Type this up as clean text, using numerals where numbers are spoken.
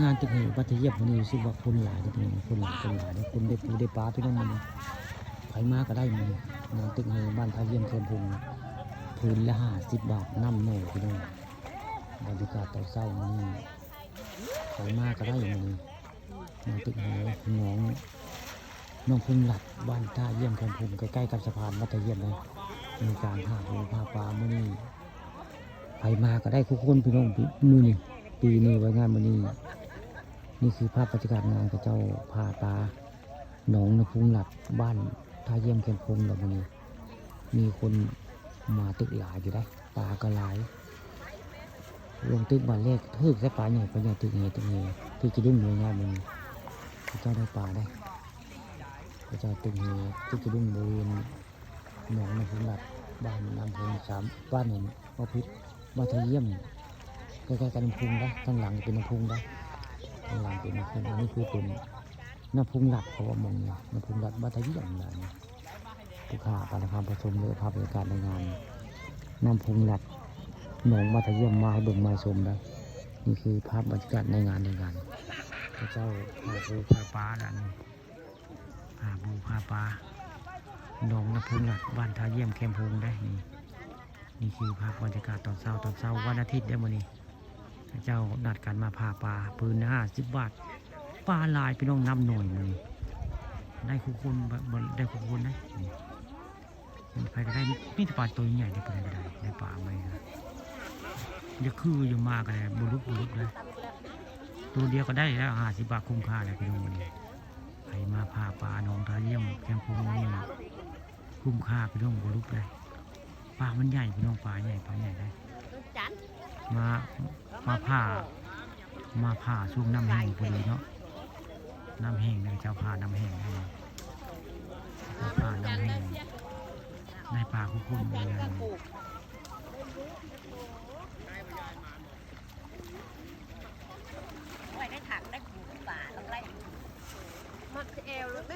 งานตึกแห่วัดเยียบมันนี่รู้สึกว่าคนหลายทีเดียวคนหลายคนได้ปูได้ปลาพี่น้องมันไผมาก็ได้มันงานตึกแห่บ้านท่าเยี่ยมเคียนพุงพื้นละ50 บาทน้ำโหนพี่น้องบรรยากาศตอนเช้ามันไผมาก็ได้มันงานตึกแห่น้องพึ่งหลัดบ้านท่าเยี่ยมเคียนพุงใกล้ๆกับสะพานวัดเยียบเลยมีการหาปูหาปลาเมื่อนี้ไผมาก็ได้ทุกคนพี่น้องมือนี่ปีนี้ไว้งานมื้อนี้นี่คือภาพบรรยากาศงานกับเจ้าพาปลาหนองนพุงหลัดบ้านท่าเยี่ยมเคียนพุงแบบนี้มีคนมาตึกหลายอยู่ได้ปลาก็หลายลงตึกบ้านแรกทึกใส่ปลาใหญ่ตึกที่จะดุ้งหน่วยงานมันเจ้าได้ปลาได้เจ้าตึกที่จะดุ้งบริเวณหนองนพุงหลัดบ้านน้ำพุง3บ้านหนึ่งว่าพิษบ้านท่าเยี่ยมใกล้ๆกันน้ำพุงได้ข้างหลังเป็นน้ำพุงได้ข้างหลังเป็นน้ำพุงอันนี้คือเป็นน้ำพุงหลัดเพราะว่ามองน้ำพุงหลัดบ้านท่าเยี่ยมนั่นผู้ข่าปานะครับประชุมเลยภาพบรรยากาศในงานน้ำพุงหลัดหนองบ้านท่าเยี่ยมมาให้เบิ่งมาชมได้นี่คือภาพบรรยากาศในงานพระเจ้าพาปูพาปลาดันพาปูพาปลาหนองน้ำพุงหลัดบ้านท่าเยี่ยมแคมพุงได้นี่คือภาพบรรยากาศตอนเช้าวันอาทิตย์ได้มื้อนี้พระเจ้านัดกันมาพาปลาพื้น50 บาทปลาลายพี่น้องน้ำหน่อยมื้อนี้ได้คู่คนได้คู่คนนะใครก็ได้มีแต่ปลาตัวใหญ่ได้ปลาก็ได้ปลาไม่นะเดี๋ยวคืออยู่มากเลยบุรุษเลยตัวเดียวก็ได้แล้ว50 บาทคุ้มค่าเลยพี่น้องมื้อนี้ใครมาพาปลาหนองท่าเยี่ยมแคมพุงนี่คุ้มค่าพี่น้องบุรุษเลยปลามันใหญ่พี่น้องปลาใหญ่ได้มาผ่าช่วงน้ำแห้งพอดีเนาะน้ำแห้งเลยเจ้าผ่าน้ำแห้งผ่าน้ำแห้งได้ปลาคุ้มเลยได้ถังได้ปูปลาต้องไล่มักเอวรถได้